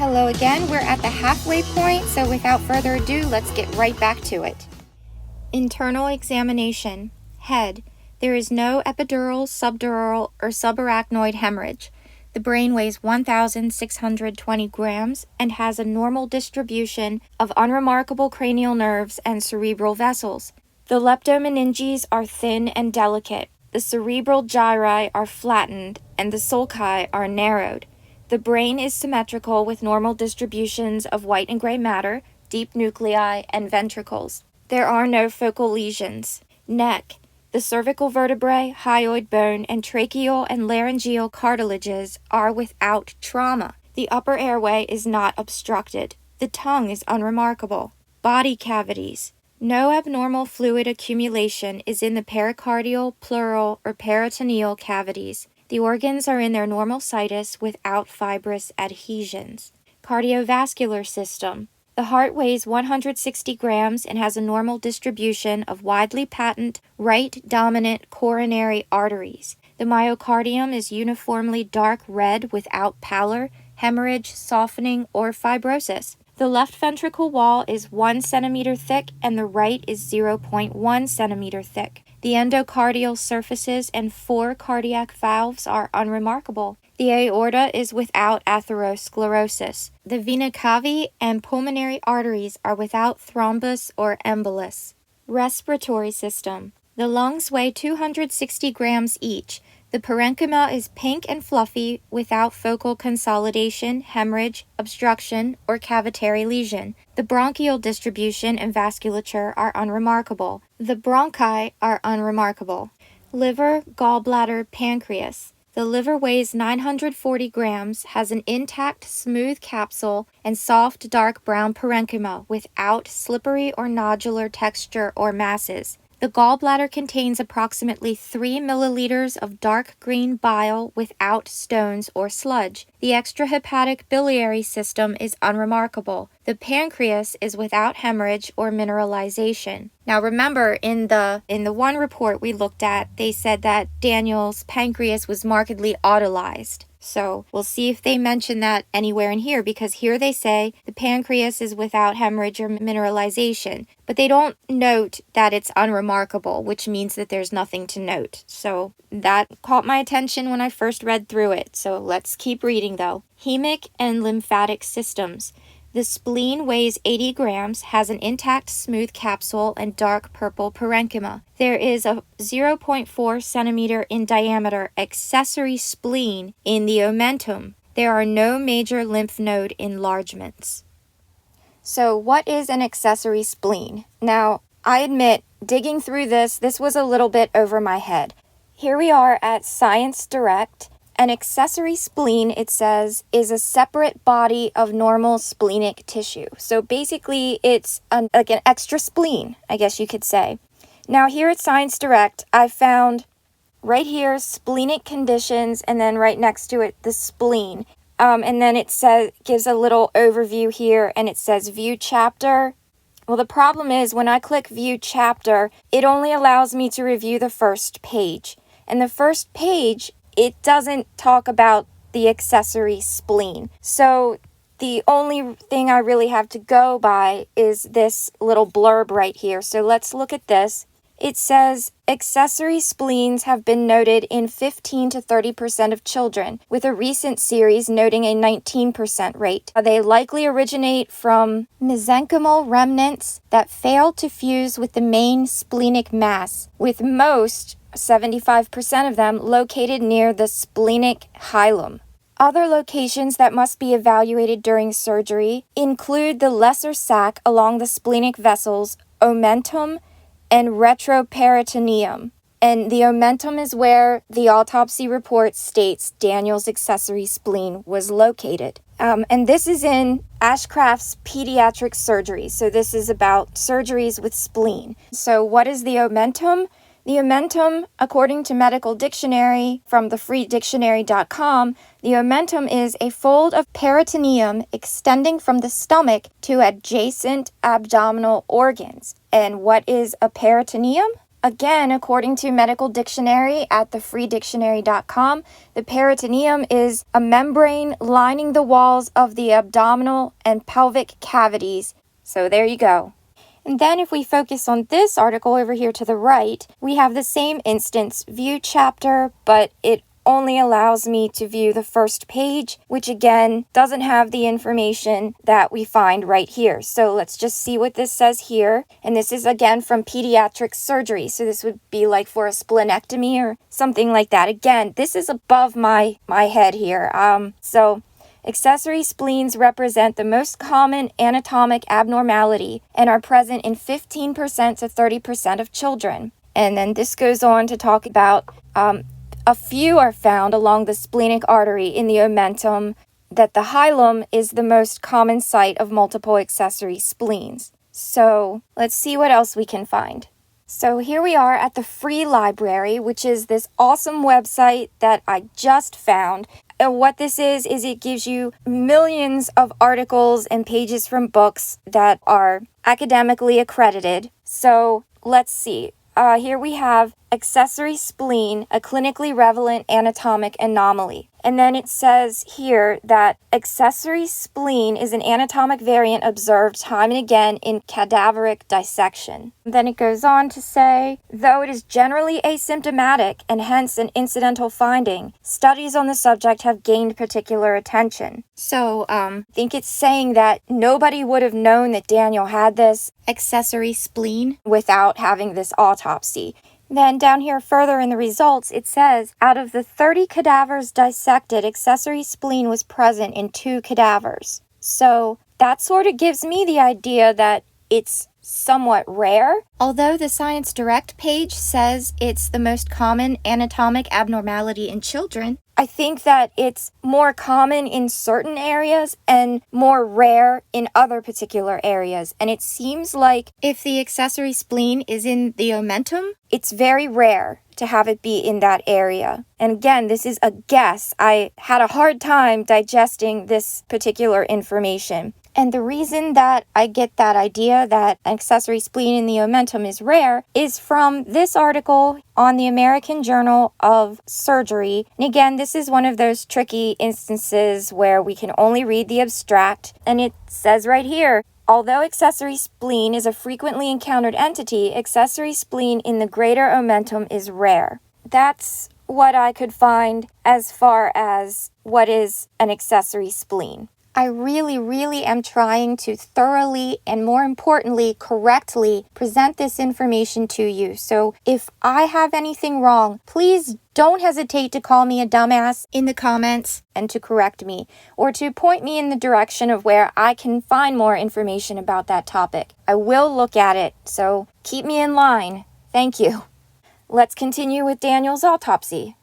Hello again, we're at the halfway point, so without further ado, let's get right back to it. Internal examination. Head. There is no epidural, subdural, or subarachnoid hemorrhage. The brain weighs 1,620 grams and has a normal distribution of unremarkable cranial nerves and cerebral vessels. The leptomeninges are thin and delicate. The cerebral gyri are flattened and the sulci are narrowed. The brain is symmetrical with normal distributions of white and gray matter, deep nuclei, and ventricles. There are no focal lesions. Neck. The cervical vertebrae, hyoid bone, and tracheal and laryngeal cartilages are without trauma. The upper airway is not obstructed. The tongue is unremarkable. Body cavities. No abnormal fluid accumulation is in the pericardial, pleural, or peritoneal cavities. The organs are in their normal situs without fibrous adhesions. Cardiovascular system. The heart weighs 160 grams and has a normal distribution of widely patent right dominant coronary arteries. The myocardium is uniformly dark red without pallor, hemorrhage, softening, or fibrosis. The left ventricle wall is 1 centimeter thick and the right is 0.1 centimeter thick. The endocardial surfaces and 4 cardiac valves are unremarkable. The aorta is without atherosclerosis. The vena cava and pulmonary arteries are without thrombus or embolus. Respiratory system. The lungs weigh 260 grams each. The parenchyma is pink and fluffy without focal consolidation, hemorrhage, obstruction, or cavitary lesion. The bronchial distribution and vasculature are unremarkable. The bronchi are unremarkable. Liver, gallbladder, pancreas. The liver weighs 940 grams, has an intact, smooth capsule, and soft, dark brown parenchyma without slippery or nodular texture or masses. The gallbladder contains approximately 3 milliliters of dark green bile without stones or sludge. The extrahepatic biliary system is unremarkable. The pancreas is without hemorrhage or mineralization. Now remember, in the one report we looked at, they said that Daniel's pancreas was markedly autolyzed. So we'll see if they mention that anywhere in here, because here they say the pancreas is without hemorrhage or mineralization, but they don't note that it's unremarkable, which means that there's nothing to note. So that caught my attention when I first read through it. So let's keep reading though. Hemic and lymphatic systems. The spleen weighs 80 grams, has an intact smooth capsule, and dark purple parenchyma. There is a 0.4 centimeter in diameter accessory spleen in the omentum. There are no major lymph node enlargements. So what is an accessory spleen? Now, I admit, digging through this was a little bit over my head. Here we are at Science Direct. An accessory spleen, it says, is a separate body of normal splenic tissue. So basically, it's like an extra spleen, I guess you could say. Now here at Science Direct, I found right here splenic conditions, and then right next to it, the spleen. And then it gives a little overview here, and it says View Chapter. Well, the problem is when I click View Chapter, it only allows me to review the first page. And the first page, it doesn't talk about the accessory spleen. So the only thing I really have to go by is this little blurb right here. So let's look at this. It says, accessory spleens have been noted in 15 to 30% of children, with a recent series noting a 19% rate. They likely originate from mesenchymal remnants that fail to fuse with the main splenic mass, with most 75% of them located near the splenic hilum. Other locations that must be evaluated during surgery include the lesser sac along the splenic vessels, omentum, and retroperitoneum. And the omentum is where the autopsy report states Daniel's accessory spleen was located. And this is in Ashcraft's Pediatric Surgery. So this is about surgeries with spleen. So what is the omentum? The omentum, according to Medical Dictionary from thefreedictionary.com, the omentum is a fold of peritoneum extending from the stomach to adjacent abdominal organs. And what is a peritoneum? Again, according to Medical Dictionary at thefreedictionary.com, the peritoneum is a membrane lining the walls of the abdominal and pelvic cavities. So there you go. And then if we focus on this article over here to the right, we have the same instance view chapter, but it only allows me to view the first page, which again doesn't have the information that we find right here. So let's just see what this says here. And this is again from pediatric surgery. So this would be like for a splenectomy or something like that. Again, this is above my head here. So accessory spleens represent the most common anatomic abnormality and are present in 15% to 30% of children. And then this goes on to talk about a few are found along the splenic artery in the omentum, that the hilum is the most common site of multiple accessory spleens. So let's see what else we can find. So here we are at the Free Library, which is this awesome website that I just found. And what this is it gives you millions of articles and pages from books that are academically accredited. So let's see. Here we have accessory spleen, a clinically relevant anatomic anomaly. And then it says here that accessory spleen is an anatomic variant observed time and again in cadaveric dissection. Then it goes on to say, though it is generally asymptomatic and hence an incidental finding, studies on the subject have gained particular attention. So, I think it's saying that nobody would have known that Daniel had this accessory spleen without having this autopsy. Then down here further in the results, it says, out of the 30 cadavers dissected, accessory spleen was present in 2 cadavers. So that sort of gives me the idea that it's somewhat rare. Although the Science Direct page says it's the most common anatomic abnormality in children, I think that it's more common in certain areas and more rare in other particular areas. And it seems like if the accessory spleen is in the omentum, it's very rare to have it be in that area. And again, this is a guess. I had a hard time digesting this particular information. And the reason that I get that idea that an accessory spleen in the omentum is rare is from this article on the American Journal of Surgery. And again, this is one of those tricky instances where we can only read the abstract. And it says right here, although accessory spleen is a frequently encountered entity, accessory spleen in the greater omentum is rare. That's what I could find as far as what is an accessory spleen. I really am trying to thoroughly and more importantly, correctly present this information to you. So if I have anything wrong, please don't hesitate to call me a dumbass in the comments and to correct me or to point me in the direction of where I can find more information about that topic. I will look at it, so keep me in line. Thank you. Let's continue with Daniel's autopsy.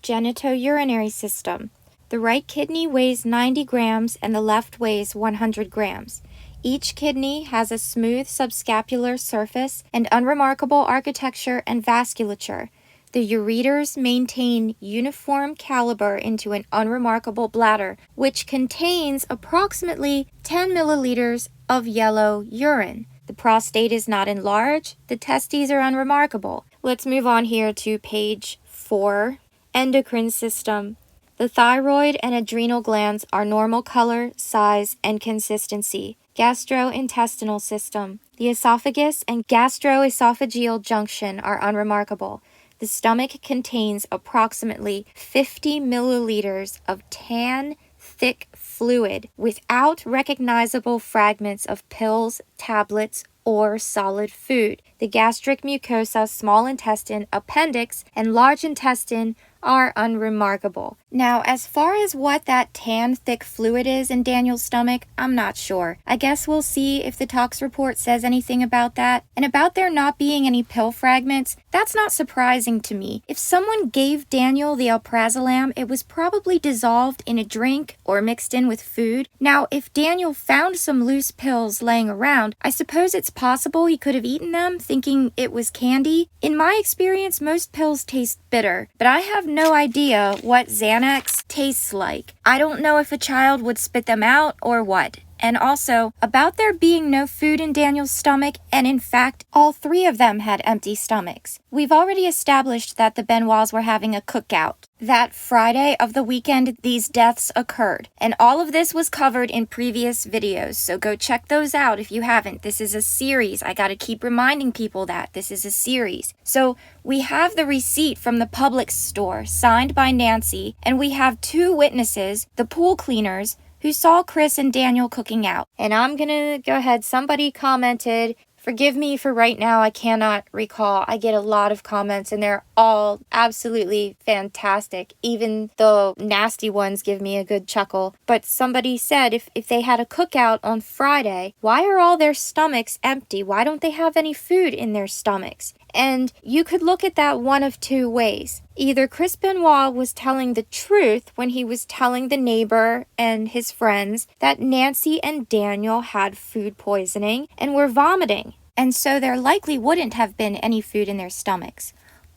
Genitourinary system. The right kidney weighs 90 grams and the left weighs 100 grams. Each kidney has a smooth subscapular surface and unremarkable architecture and vasculature. The ureters maintain uniform caliber into an unremarkable bladder, which contains approximately 10 milliliters of yellow urine. The prostate is not enlarged. The testes are unremarkable. Let's move on here to page 4. Endocrine system. The thyroid and adrenal glands are normal color, size, and consistency. Gastrointestinal system. The esophagus and gastroesophageal junction are unremarkable. The stomach contains approximately 50 milliliters of tan, thick fluid without recognizable fragments of pills, tablets, or solid food. The gastric mucosa, small intestine, appendix, and large intestine are unremarkable. Now, as far as what that tan, thick fluid is in Daniel's stomach, I'm not sure. I guess we'll see if the tox report says anything about that. And about there not being any pill fragments, that's not surprising to me. If someone gave Daniel the alprazolam, it was probably dissolved in a drink or mixed in with food. Now, if Daniel found some loose pills laying around, I suppose it's possible he could have eaten them thinking it was candy. In my experience, most pills taste bitter, but I have no idea what Xanax tastes like. I don't know if a child would spit them out or what. and also about there being no food in Daniel's stomach, and in fact, all three of them had empty stomachs. We've already established that the Benoits were having a cookout. That Friday of the weekend these deaths occurred, and all of this was covered in previous videos, so go check those out if you haven't. This is a series. I gotta keep reminding people that this is a series. So we have the receipt from the Publix store signed by Nancy, and we have two witnesses, the pool cleaners, who saw Chris and Daniel cooking out. And I'm gonna go ahead, somebody commented, forgive me for right now, I cannot recall. I get a lot of comments and they're all absolutely fantastic. Even the nasty ones give me a good chuckle. But somebody said if they had a cookout on Friday, why are all their stomachs empty? Why don't they have any food in their stomachs? And you could look at that one of two ways. Either Chris Benoit was telling the truth when he was telling the neighbor and his friends that Nancy and Daniel had food poisoning and were vomiting, and so there likely wouldn't have been any food in their stomachs.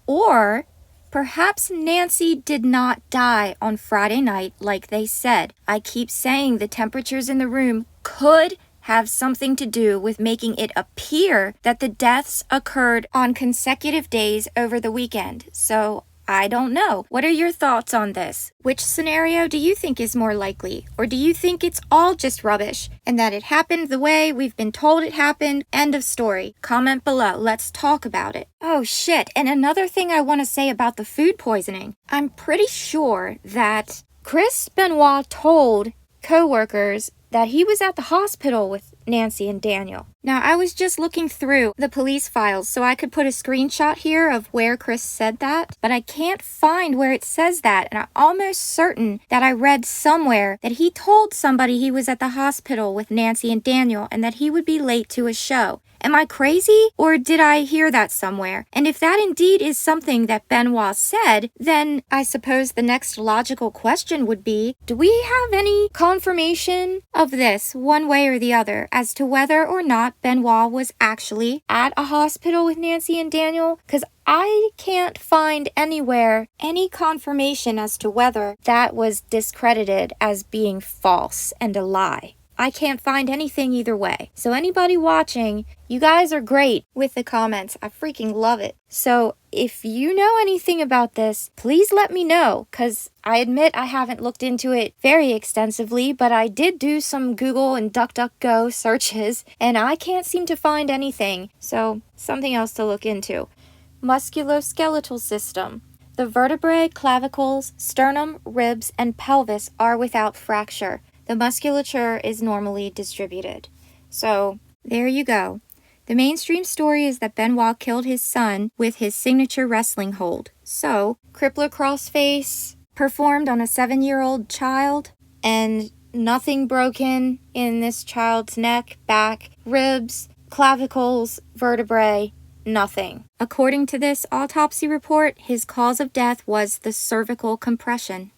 Or perhaps Nancy did not die on Friday night like they said. I keep saying the temperatures in the room could have something to do with making it appear that the deaths occurred on consecutive days over the weekend. So I don't know. What are your thoughts on this? Which scenario do you think is more likely? Or do you think it's all just rubbish and that it happened the way we've been told it happened? End of story. Comment below. Let's talk about it. Oh shit. And another thing I want to say about the food poisoning. I'm pretty sure that Chris Benoit told co-workers that he was at the hospital with Nancy and Daniel. Now, I was just looking through the police files so I could put a screenshot here of where Chris said that, but I can't find where it says that, and I'm almost certain that I read somewhere that he told somebody he was at the hospital with Nancy and Daniel and that he would be late to a show. Am I crazy, or did I hear that somewhere? And if that indeed is something that Benoit said, then I suppose the next logical question would be, do we have any confirmation of this one way or the other as to whether or not Benoit was actually at a hospital with Nancy and Daniel? Because I can't find anywhere any confirmation as to whether that was discredited as being false and a lie. I can't find anything either way. So anybody watching, you guys are great with the comments. I freaking love it. So if you know anything about this, please let me know, because I admit I haven't looked into it very extensively, but I did do some Google and DuckDuckGo searches, and I can't seem to find anything. So something else to look into. Musculoskeletal system. The vertebrae, clavicles, sternum, ribs, and pelvis are without fracture. The musculature is normally distributed. So, there you go. The mainstream story is that Benoit killed his son with his signature wrestling hold. So, crippler crossface performed on a 7-year-old child, and nothing broken in this child's neck, back, ribs, clavicles, vertebrae, nothing. According to this autopsy report, his cause of death was the cervical compression.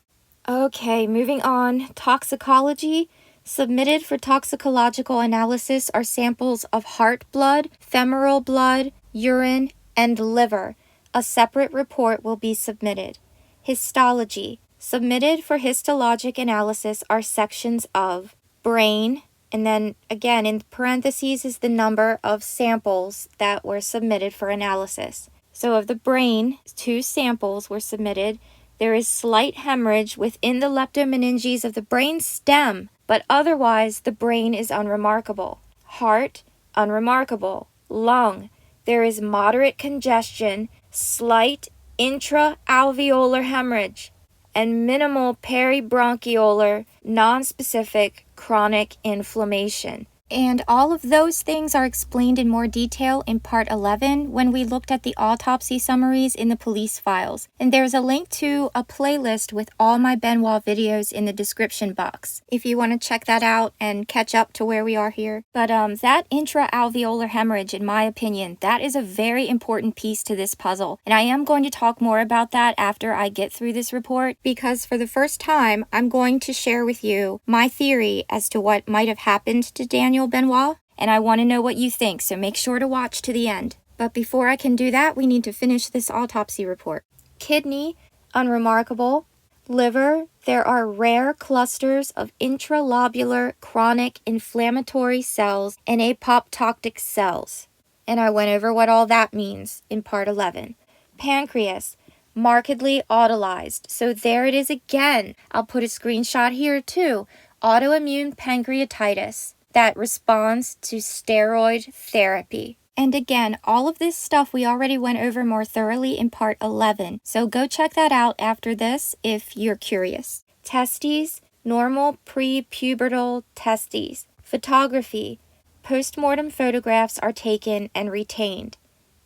Okay, moving on. Toxicology. Submitted for toxicological analysis are samples of heart blood, femoral blood, urine, and liver. A separate report will be submitted. Histology. Submitted for histologic analysis are sections of brain, and then again in parentheses is the number of samples that were submitted for analysis. So of the brain, 2 samples were submitted. There is slight hemorrhage within the leptomeninges of the brain stem, but otherwise the brain is unremarkable. Heart, unremarkable. Lung, there is moderate congestion, slight intra-alveolar hemorrhage, and minimal peribronchiolar, nonspecific chronic inflammation. And all of those things are explained in more detail in Part 11 when we looked at the autopsy summaries in the police files. And there's a link to a playlist with all my Benoit videos in the description box if you want to check that out and catch up to where we are here. But that intra-alveolar hemorrhage, in my opinion, that is a very important piece to this puzzle. And I am going to talk more about that after I get through this report, because for the first time, I'm going to share with you my theory as to what might have happened to Daniel Benoit, and I want to know what you think, so make sure to watch to the end. But before I can do that, we need to finish this autopsy report. Kidney, unremarkable. Liver, there are rare clusters of intralobular chronic inflammatory cells and apoptotic cells. And I went over what all that means in part 11. Pancreas, markedly autolyzed. So there it is again. I'll put a screenshot here too. Autoimmune pancreatitis that responds to steroid therapy. And again, all of this stuff we already went over more thoroughly in part 11. So go check that out after this if you're curious. Testes, normal prepubertal testes. Photography, postmortem photographs are taken and retained.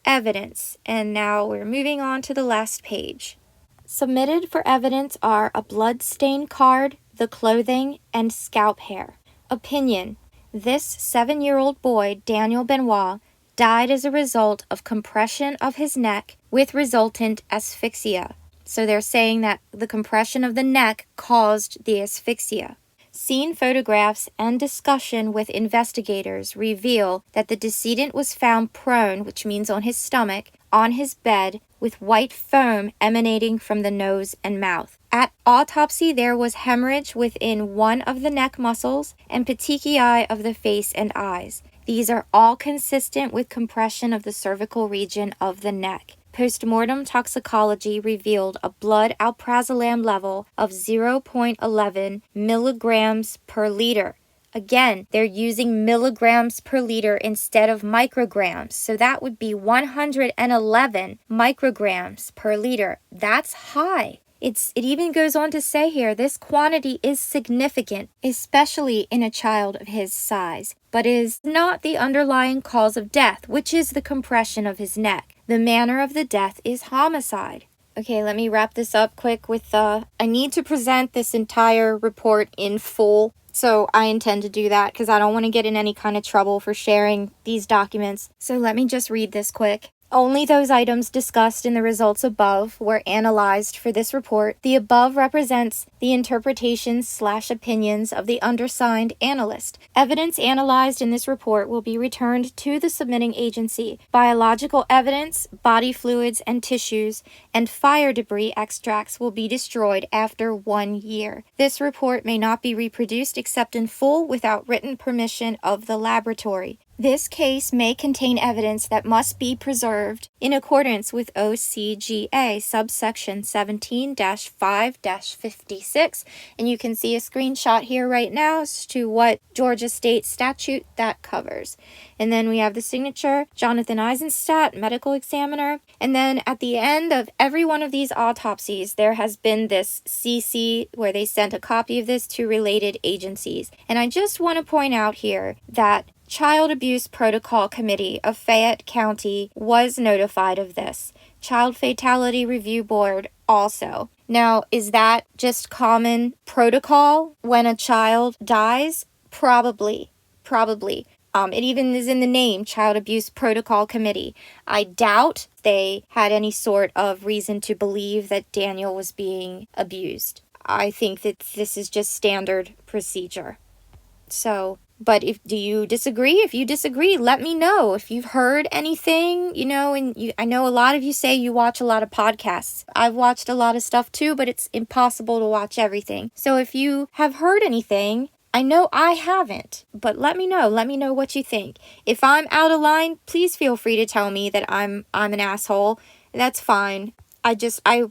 Evidence, and now we're moving on to the last page. Submitted for evidence are a blood stain card, the clothing, and scalp hair. Opinion, this 7-year-old boy, Daniel Benoit, died as a result of compression of his neck with resultant asphyxia. So they're saying that the compression of the neck caused the asphyxia. Scene photographs and discussion with investigators reveal that the decedent was found prone, which means on his stomach, on his bed with white foam emanating from the nose and mouth. At autopsy, there was hemorrhage within one of the neck muscles and petechiae of the face and eyes. These are all consistent with compression of the cervical region of the neck. Postmortem toxicology revealed a blood alprazolam level of 0.11 milligrams per liter. Again, they're using milligrams per liter instead of micrograms, so that would be 111 micrograms per liter. That's high. It even goes on to say here, this quantity is significant, especially in a child of his size, but is not the underlying cause of death, which is the compression of his neck. The manner of the death is homicide. Okay, let me wrap this up quick with I need to present this entire report in full, so I intend to do that because I don't want to get in any kind of trouble for sharing these documents. So let me just read this quick. Only those items discussed in the results above were analyzed for this report. The above represents the interpretations/opinions of the undersigned analyst. Evidence analyzed in this report will be returned to the submitting agency. Biological evidence, body fluids and tissues, and fire debris extracts will be destroyed after 1 year. This report may not be reproduced except in full without written permission of the laboratory. This case may contain evidence that must be preserved in accordance with OCGA subsection 17-5-56, and you can see a screenshot here right now as to what Georgia state statute that covers. And then we have the signature, Jonathan Eisenstadt, medical examiner, and then at the end of every one of these autopsies, there has been this CC where they sent a copy of this to related agencies. And I just want to point out here that Child Abuse Protocol Committee of Fayette County was notified of this. Child Fatality Review Board also. Now, is that just common protocol when a child dies? Probably. It even is in the name, Child Abuse Protocol Committee. I doubt they had any sort of reason to believe that Daniel was being abused. I think that this is just standard procedure. So, but do you disagree? If you disagree, let me know. If you've heard anything, I know a lot of you say you watch a lot of podcasts. I've watched a lot of stuff too, but it's impossible to watch everything. So if you have heard anything, I know I haven't, but let me know. Let me know what you think. If I'm out of line, please feel free to tell me that I'm an asshole. That's fine. I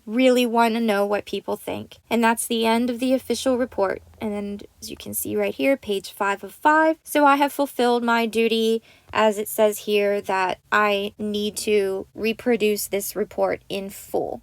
really want to know what people think. And that's the end of the official report. And as you can see right here, page 5 of 5. So I have fulfilled my duty, as it says here, that I need to reproduce this report in full.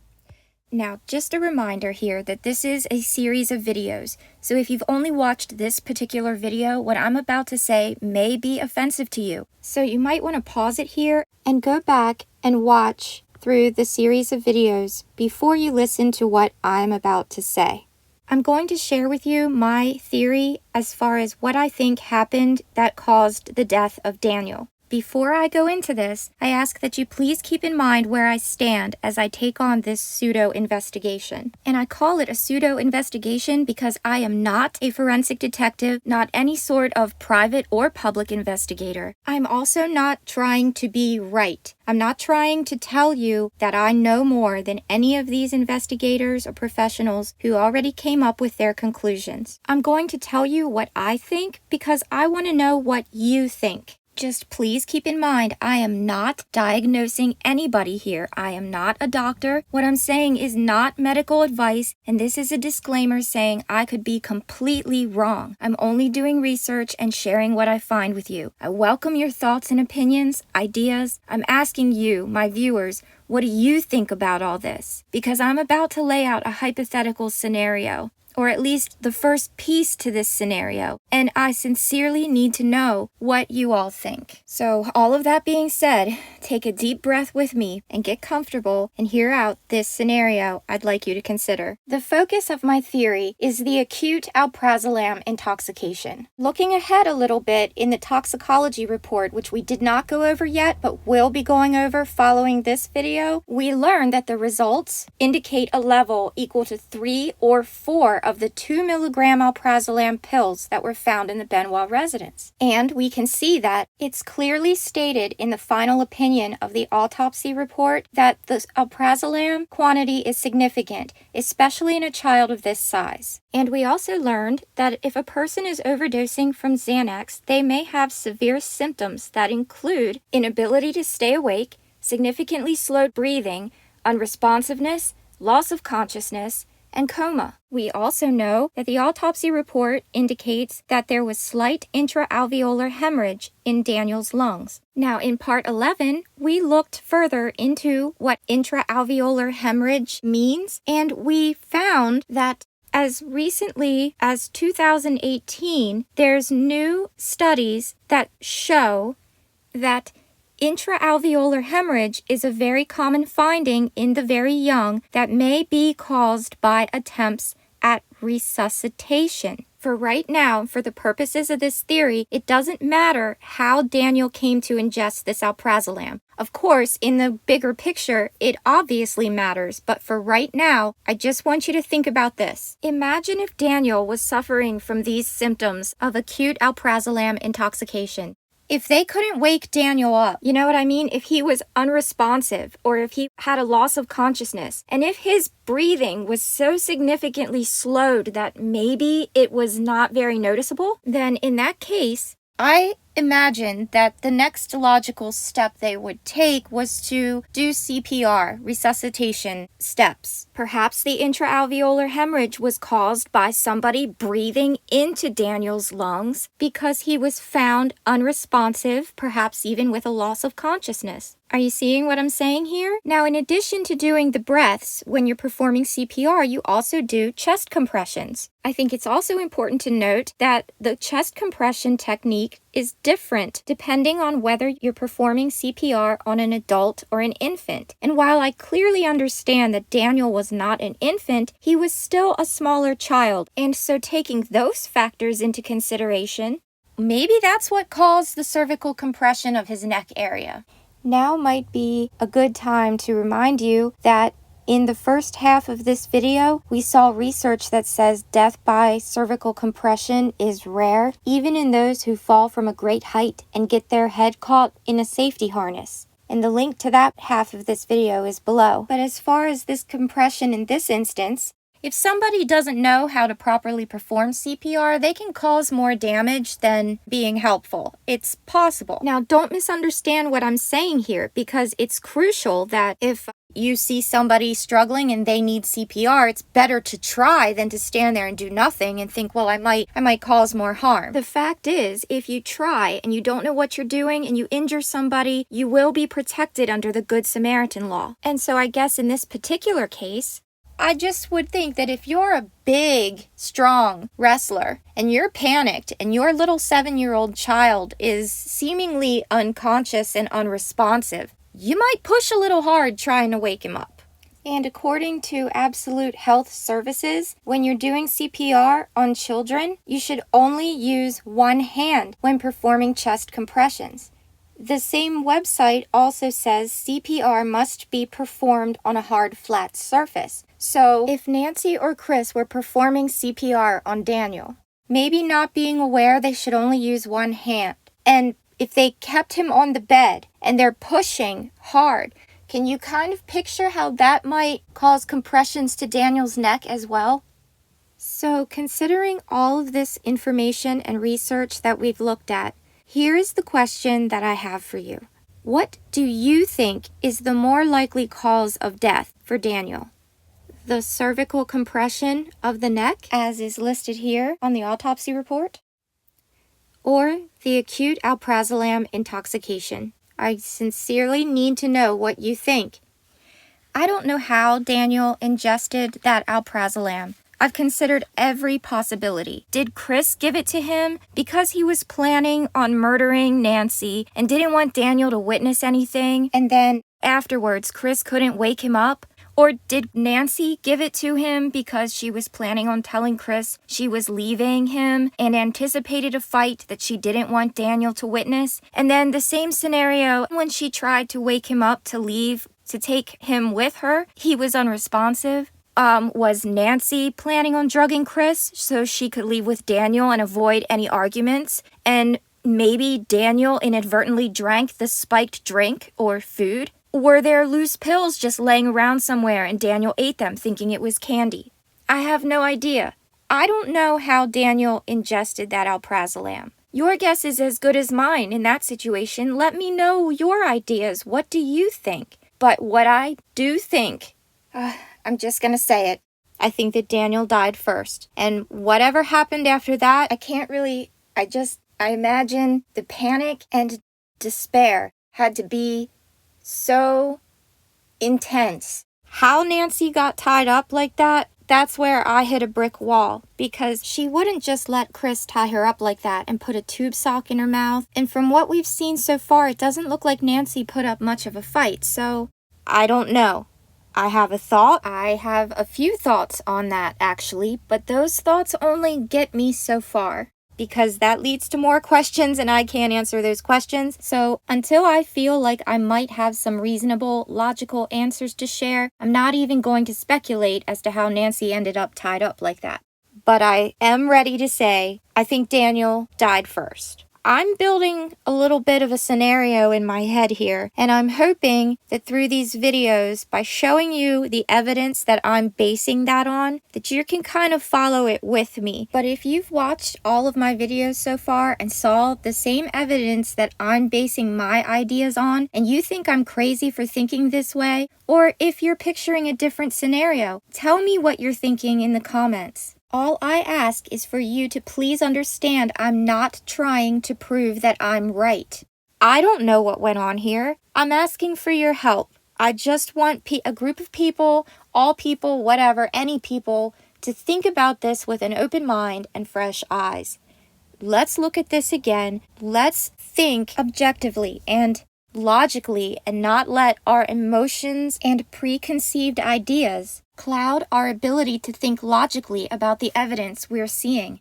Now, just a reminder here that this is a series of videos. So if you've only watched this particular video, what I'm about to say may be offensive to you. So you might want to pause it here and go back and watch through the series of videos before you listen to what I'm about to say. I'm going to share with you my theory as far as what I think happened that caused the death of Daniel. Before I go into this, I ask that you please keep in mind where I stand as I take on this pseudo-investigation. And I call it a pseudo-investigation because I am not a forensic detective, not any sort of private or public investigator. I'm also not trying to be right. I'm not trying to tell you that I know more than any of these investigators or professionals who already came up with their conclusions. I'm going to tell you what I think because I want to know what you think. Just please keep in mind, I am not diagnosing anybody here. I am not a doctor. What I'm saying is not medical advice, and this is a disclaimer saying I could be completely wrong. I'm only doing research and sharing what I find with you. I welcome your thoughts and opinions, ideas. I'm asking you, my viewers, what do you think about all this? Because I'm about to lay out a hypothetical scenario, or at least the first piece to this scenario, and I sincerely need to know what you all think. So all of that being said, take a deep breath with me and get comfortable and hear out this scenario I'd like you to consider. The focus of my theory is the acute alprazolam intoxication. Looking ahead a little bit in the toxicology report, which we did not go over yet, but will be going over following this video, we learned that the results indicate a level equal to 3 or 4 of the 2 milligram alprazolam pills that were found in the Benoit residence. And we can see that it's clearly stated in the final opinion of the autopsy report that the alprazolam quantity is significant, especially in a child of this size. And we also learned that if a person is overdosing from Xanax, they may have severe symptoms that include inability to stay awake, significantly slowed breathing, unresponsiveness, loss of consciousness, and coma. We also know that the autopsy report indicates that there was slight intraalveolar hemorrhage in Daniel's lungs. Now, in part 11, we looked further into what intraalveolar hemorrhage means, and we found that as recently as 2018, there's new studies that show that intraalveolar hemorrhage is a very common finding in the very young that may be caused by attempts at resuscitation. For right now, for the purposes of this theory, it doesn't matter how Daniel came to ingest this alprazolam. Of course, in the bigger picture, it obviously matters, but for right now, I just want you to think about this. Imagine if Daniel was suffering from these symptoms of acute alprazolam intoxication. If they couldn't wake Daniel up, you know what I mean? If he was unresponsive or if he had a loss of consciousness, and if his breathing was so significantly slowed that maybe it was not very noticeable, then in that case, I imagine that the next logical step they would take was to do CPR, resuscitation steps. Perhaps the intraalveolar hemorrhage was caused by somebody breathing into Daniel's lungs because he was found unresponsive, perhaps even with a loss of consciousness. Are you seeing what I'm saying here? Now, in addition to doing the breaths, when you're performing CPR, you also do chest compressions. I think it's also important to note that the chest compression technique is different depending on whether you're performing CPR on an adult or an infant. And while I clearly understand that Daniel was not an infant, he was still a smaller child. And so taking those factors into consideration, maybe that's what caused the cervical compression of his neck area. Now might be a good time to remind you that in the first half of this video, we saw research that says death by cervical compression is rare, even in those who fall from a great height and get their head caught in a safety harness. And the link to that half of this video is below. But as far as this compression in this instance, if somebody doesn't know how to properly perform CPR, they can cause more damage than being helpful. It's possible. Now, don't misunderstand what I'm saying here, because it's crucial that if you see somebody struggling and they need CPR, it's better to try than to stand there and do nothing and think, well, I might cause more harm. The fact is, if you try and you don't know what you're doing and you injure somebody, you will be protected under the Good Samaritan law. And so I guess in this particular case, I just would think that if you're a big, strong wrestler and you're panicked and your little 7-year-old child is seemingly unconscious and unresponsive, you might push a little hard trying to wake him up. And according to Absolute Health Services, when you're doing CPR on children, you should only use one hand when performing chest compressions. The same website also says CPR must be performed on a hard, flat surface. So if Nancy or Chris were performing CPR on Daniel, maybe not being aware they should only use one hand, and if they kept him on the bed and they're pushing hard, can you kind of picture how that might cause compressions to Daniel's neck as well? So considering all of this information and research that we've looked at, here is the question that I have for you. What do you think is the more likely cause of death for Daniel? The cervical compression of the neck, as is listed here on the autopsy report? Or the acute alprazolam intoxication? I sincerely need to know what you think. I don't know how Daniel ingested that alprazolam. I've considered every possibility. Did Chris give it to him because he was planning on murdering Nancy and didn't want Daniel to witness anything, and then afterwards Chris couldn't wake him up? Or did Nancy give it to him because she was planning on telling Chris she was leaving him and anticipated a fight that she didn't want Daniel to witness? And then the same scenario when she tried to wake him up to leave, to take him with her, he was unresponsive. Was Nancy planning on drugging Chris so she could leave with Daniel and avoid any arguments? And maybe Daniel inadvertently drank the spiked drink or food? Were there loose pills just laying around somewhere and Daniel ate them thinking it was candy? I have no idea. I don't know how Daniel ingested that alprazolam. Your guess is as good as mine in that situation. Let me know your ideas. What do you think? But what I do think, I'm just gonna say it. I think that Daniel died first. And whatever happened after that, I imagine the panic and despair had to be so intense. How Nancy got tied up like that, that's where I hit a brick wall, because she wouldn't just let Chris tie her up like that and put a tube sock in her mouth. And from what we've seen so far, it doesn't look like Nancy put up much of a fight. So I don't know. I have a thought. I have a few thoughts on that actually, but those thoughts only get me so far, because that leads to more questions and I can't answer those questions. So until I feel like I might have some reasonable, logical answers to share, I'm not even going to speculate as to how Nancy ended up tied up like that. But I am ready to say, I think Daniel died first. I'm building a little bit of a scenario in my head here, and I'm hoping that through these videos, by showing you the evidence that I'm basing that on, that you can kind of follow it with me. But if you've watched all of my videos so far and saw the same evidence that I'm basing my ideas on, and you think I'm crazy for thinking this way, or if you're picturing a different scenario, tell me what you're thinking in the comments. All I ask is for you to please understand I'm not trying to prove that I'm right. I don't know what went on here. I'm asking for your help. I just want a group of people, all people, whatever, any people, to think about this with an open mind and fresh eyes. Let's look at this again. Let's think objectively and logically and not let our emotions and preconceived ideas cloud our ability to think logically about the evidence we're seeing.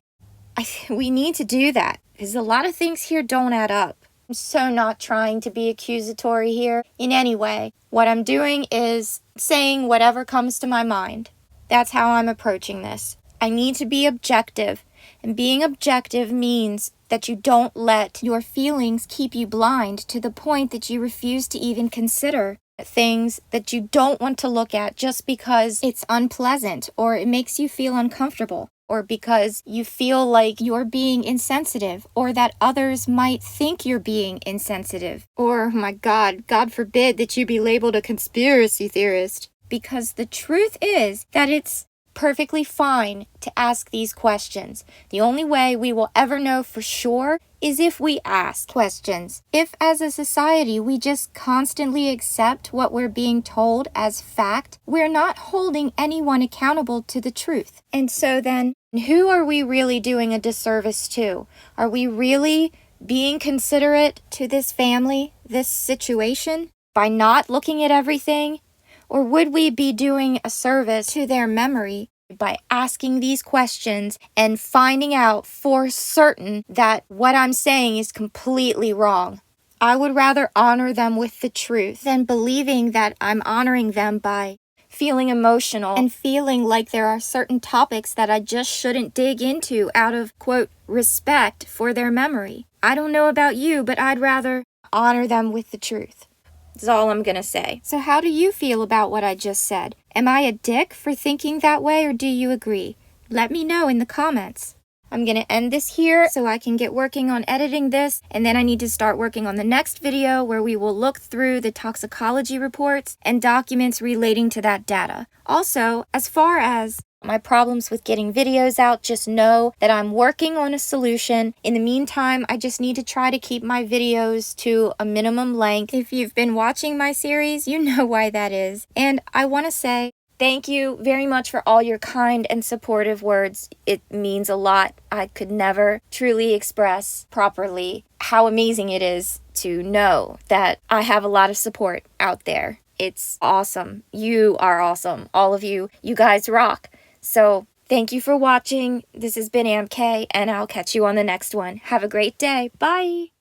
We need to do that because a lot of things here don't add up. I'm so not trying to be accusatory here in any way. What I'm doing is saying whatever comes to my mind. That's how I'm approaching this. I need to be objective, and being objective means that you don't let your feelings keep you blind to the point that you refuse to even consider things that you don't want to look at just because it's unpleasant or it makes you feel uncomfortable, or because you feel like you're being insensitive, or that others might think you're being insensitive, or, my God forbid that you be labeled a conspiracy theorist. Because the truth is that it's perfectly fine to ask these questions. The only way we will ever know for sure is if we ask questions. If as a society we just constantly accept what we're being told as fact, we're not holding anyone accountable to the truth. And so then, who are we really doing a disservice to? Are we really being considerate to this family, this situation, by not looking at everything? Or would we be doing a service to their memory by asking these questions and finding out for certain that what I'm saying is completely wrong? I would rather honor them with the truth than believing that I'm honoring them by feeling emotional and feeling like there are certain topics that I just shouldn't dig into out of, quote, respect for their memory. I don't know about you, but I'd rather honor them with the truth. That's all I'm gonna say. So how do you feel about what I just said? Am I a dick for thinking that way, or do you agree? Let me know in the comments. I'm going to end this here so I can get working on editing this, and then I need to start working on the next video where we will look through the toxicology reports and documents relating to that data. Also, as far as my problems with getting videos out, just know that I'm working on a solution. In the meantime, I just need to try to keep my videos to a minimum length. If you've been watching my series, you know why that is. And I want to say, thank you very much for all your kind and supportive words. It means a lot. I could never truly express properly how amazing it is to know that I have a lot of support out there. It's awesome. You are awesome. All of you. You guys rock. So thank you for watching. This has been AmK, and I'll catch you on the next one. Have a great day. Bye.